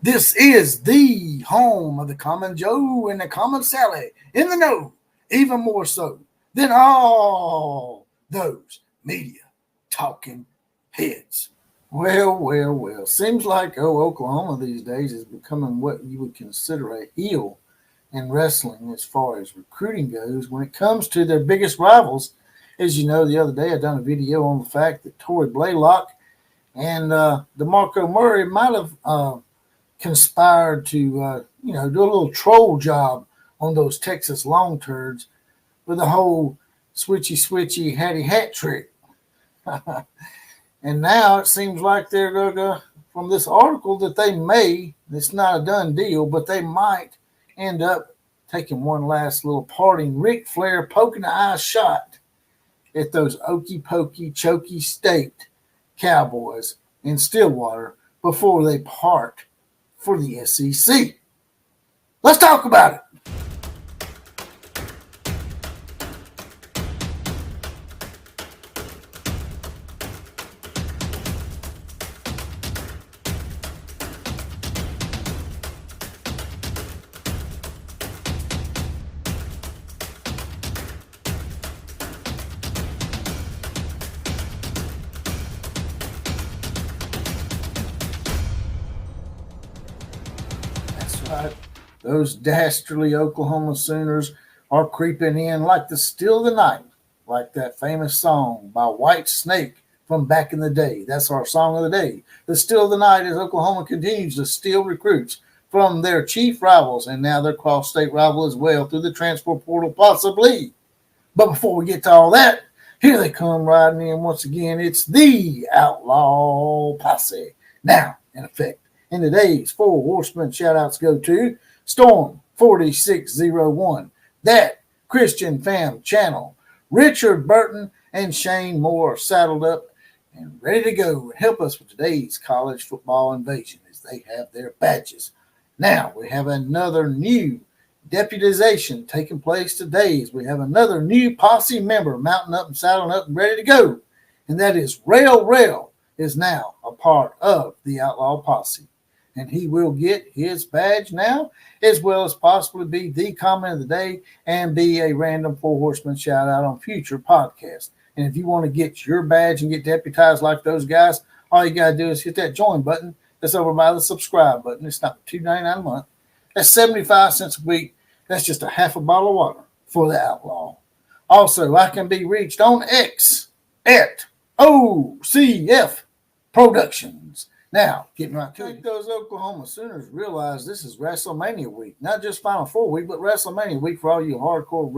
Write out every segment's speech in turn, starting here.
This is the home of the common Joe and the common Sally in the know, even more so than all those media talking heads. Well. Seems like Oklahoma these days is becoming what you would consider a heel in wrestling as far as recruiting goes when it comes to their biggest rivals. As you know, the other day I done a video on the fact that Tory Blaylock and DeMarco Murray might have conspired to, do a little troll job on those Texas long turds with the whole switchy hattie hat trick. And now it seems like they're going to, from this article, that they may, it's not a done deal, but they might end up taking one last little parting Ric Flair poking the eye shot at those okey pokey, choky state Cowboys in Stillwater before they part for the SEC. Let's talk about it. Right. Those dastardly Oklahoma Sooners are creeping in like the still of the night, like that famous song by White Snake from back in the day. That's our song of the day. The still of the night as Oklahoma continues to steal recruits from their chief rivals and now their cross-state rival as well through the transfer portal possibly. But before we get to all that, here they come riding in once again. It's the Outlaw Posse. Now, in effect. In today's Four Horsemen shoutouts go to Storm 4601, That Christian Fam Channel, Richard Burton, and Shane Moore saddled up and ready to go and help us with today's college football invasion as they have their badges. Now we have another new deputization taking place today as we have another new posse member mounting up and saddling up and ready to go, and that is Rail is now a part of the Outlaw Posse. And he will get his badge now, as well as possibly be the comment of the day and be a random Four Horsemen shout out on future podcasts. And if you want to get your badge and get deputized like those guys, all you got to do is hit that join button that's over by the subscribe button. It's not $2.99 a month. That's 75 cents a week. That's just a half a bottle of water for the Outlaw. Also, I can be reached on X at OCF Productions. Now, getting right to it. I think those Oklahoma Sooners realize this is WrestleMania week. Not just Final Four week, but WrestleMania week for all you hardcore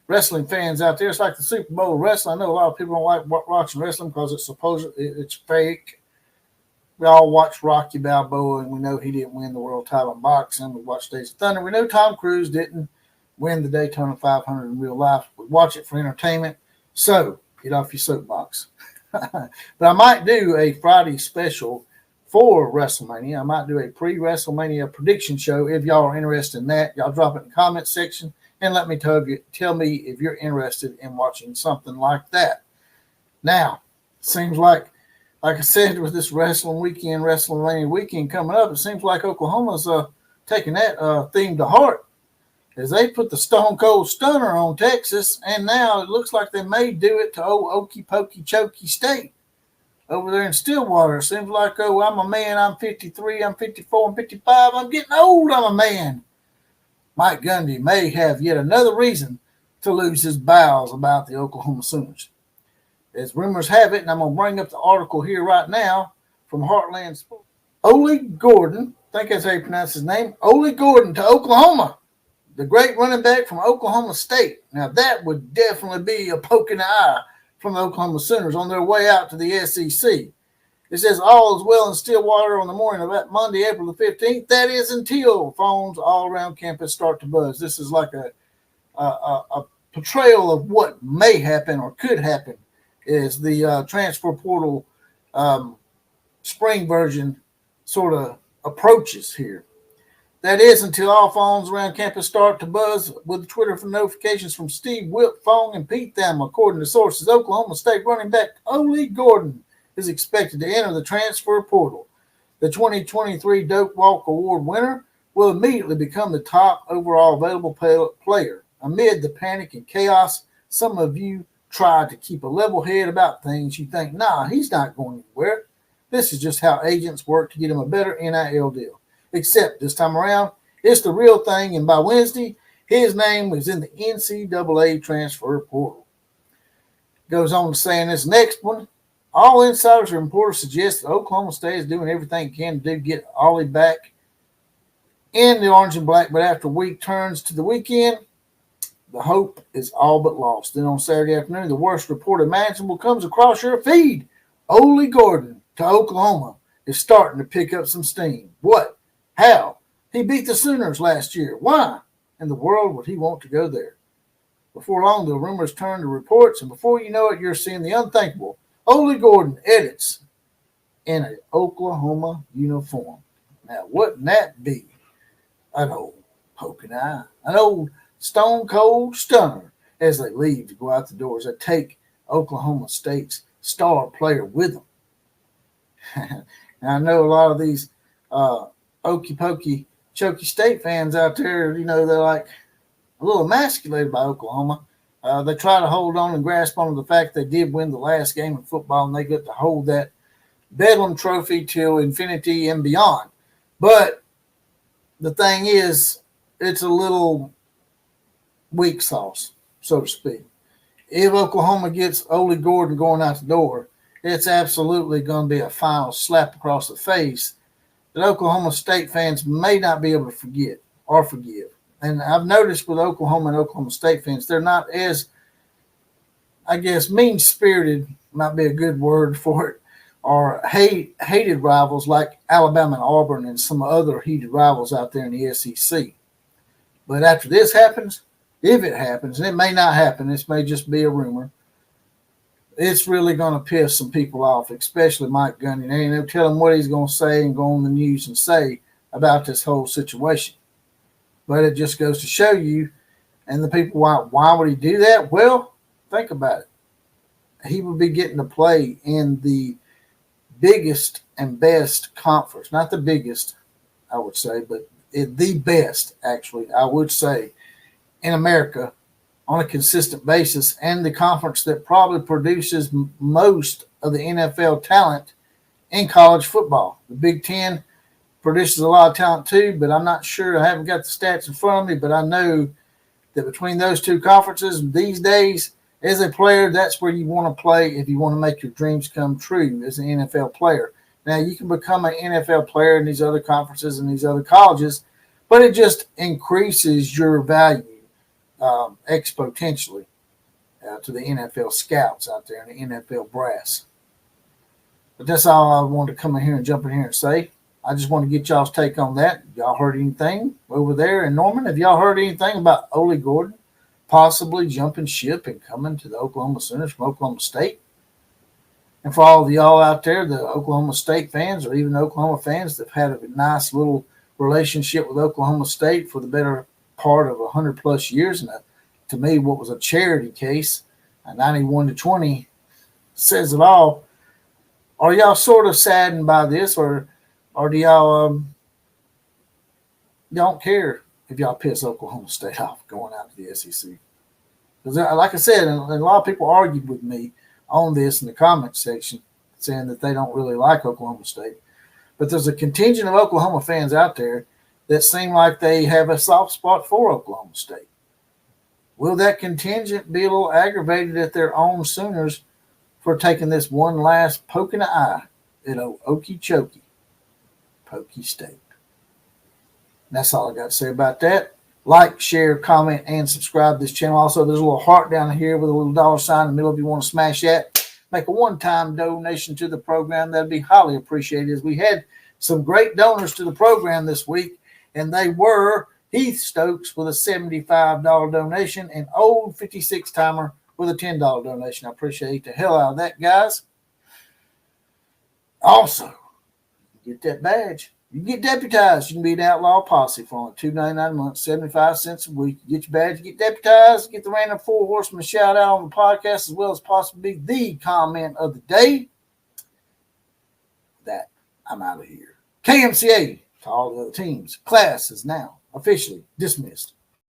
wrestling fans out there. It's like the Super Bowl wrestling. I know a lot of people don't like watching wrestling because it's fake. We all watch Rocky Balboa, and we know he didn't win the world title in boxing. We watch Days of Thunder. We know Tom Cruise didn't win the Daytona 500 in real life. We watch it for entertainment. So, get off your soapbox. But I might do a Friday special for WrestleMania. I might do a pre-WrestleMania prediction show. If y'all are interested in that, y'all drop it in the comment section and let me tell me if you're interested in watching something like that. Now, seems like I said, with this WrestleMania weekend coming up, it seems like Oklahoma's taking that theme to heart as they put the Stone Cold Stunner on Texas, and now it looks like they may do it to old Okey Pokey Choky State over there in Stillwater. It seems like, I'm a man, I'm 53, I'm 54, I'm 55, I'm getting old, I'm a man. Mike Gundy may have yet another reason to lose his bowels about the Oklahoma Sooners. As rumors have it, and I'm going to bring up the article here right now from Heartland Sports. Ollie Gordon, I think that's how you pronounce his name, Ollie Gordon to Oklahoma. The great running back from Oklahoma State. Now, that would definitely be a poke in the eye from the Oklahoma Sooners on their way out to the SEC. It says all is well in Stillwater on the morning of that Monday, April the 15th. That is until phones all around campus start to buzz. This is like a portrayal of what may happen or could happen as the transfer portal spring version sort of approaches here. That is until all phones around campus start to buzz with Twitter for notifications from Steve Wilt, Fong, and Pete Tham. According to sources, Oklahoma State running back Ollie Gordon is expected to enter the transfer portal. The 2023 Doak Walk Award winner will immediately become the top overall available player. Amid the panic and chaos, some of you try to keep a level head about things. You think, nah, he's not going anywhere. This is just how agents work to get him a better NIL deal. Except this time around, it's the real thing, and by Wednesday, his name was in the NCAA transfer portal. Goes on to say in this next one, all insiders and reporters suggest that Oklahoma State is doing everything it can to get Ollie back in the orange and black, but after week turns to the weekend, the hope is all but lost. Then on Saturday afternoon, the worst report imaginable comes across your feed. Ollie Gordon to Oklahoma is starting to pick up some steam. What? How? He beat the Sooners last year. Why in the world would he want to go there? Before long, the rumors turn to reports, and before you know it, you're seeing the unthinkable. Ollie Gordon edits in an Oklahoma uniform. Now, wouldn't that be an old poking eye, an old stone cold stunner as they leave to go out the doors? They take Oklahoma State's star player with them. And I know a lot of these okey pokey chokey State fans out there, they're like a little emasculated by Oklahoma. They try to hold on and grasp onto the fact they did win the last game of football and they get to hold that Bedlam trophy till infinity and beyond. But the thing is, it's a little weak sauce, so to speak. If Oklahoma gets Ollie Gordon going out the door, it's absolutely going to be a final slap across the face that Oklahoma State fans may not be able to forget or forgive. And I've noticed with Oklahoma and Oklahoma State fans, they're not as, I guess, mean-spirited might be a good word for it, or hated rivals like Alabama and Auburn and some other heated rivals out there in the SEC. But after this happens, if it happens, and it may not happen, this may just be a rumor, it's really going to piss some people off, especially Mike Gundy. They ain't no telling what he's going to say and go on the news and say about this whole situation. But it just goes to show you, and the people, why would he do that? Well, think about it. He would be getting to play in the biggest and best conference. Not the biggest, I would say, but the best, actually, I would say, in America on a consistent basis, and the conference that probably produces most of the NFL talent in college football. The Big Ten produces a lot of talent too, but I'm not sure. I haven't got the stats in front of me, but I know that between those two conferences these days, as a player, that's where you want to play if you want to make your dreams come true as an NFL player. Now, you can become an NFL player in these other conferences and these other colleges, but it just increases your value exponentially to the NFL scouts out there and the NFL brass. But that's all I wanted to come in here and jump in here and say. I just want to get y'all's take on that. Y'all heard anything over there in Norman? Have y'all heard anything about Ollie Gordon possibly jumping ship and coming to the Oklahoma Sooners from Oklahoma State? And for all of y'all out there, the Oklahoma State fans or even Oklahoma fans that have had a nice little relationship with Oklahoma State for the better part of 100-plus years, and to me, what was a charity case, a 91-20, says it all. Are y'all sort of saddened by this, or do y'all don't care if y'all piss Oklahoma State off going out to the SEC? Because, like I said, and a lot of people argued with me on this in the comment section, saying that they don't really like Oklahoma State. But there's a contingent of Oklahoma fans out there that seem like they have a soft spot for Oklahoma State. Will that contingent be a little aggravated at their own Sooners for taking this one last poke in the eye at Okie Chokey, Pokey State? And that's all I got to say about that. Like, share, comment, and subscribe to this channel. Also, there's a little heart down here with a little dollar sign in the middle if you want to smash that. Make a one-time donation to the program. That'd be highly appreciated, as we had some great donors to the program this week, and they were Heath Stokes with a $75 donation and Old 56-timer with a $10 donation. I appreciate the hell out of that, guys. Also, get that badge. You can get deputized. You can be an Outlaw posse for only $2.99 a month, 75 cents a week. You get your badge, you get deputized, get the random 4 horsemen shout out on the podcast, as well as possibly the comment of the day. That I'm out of here. KMCA to all the other teams. Class is now officially dismissed.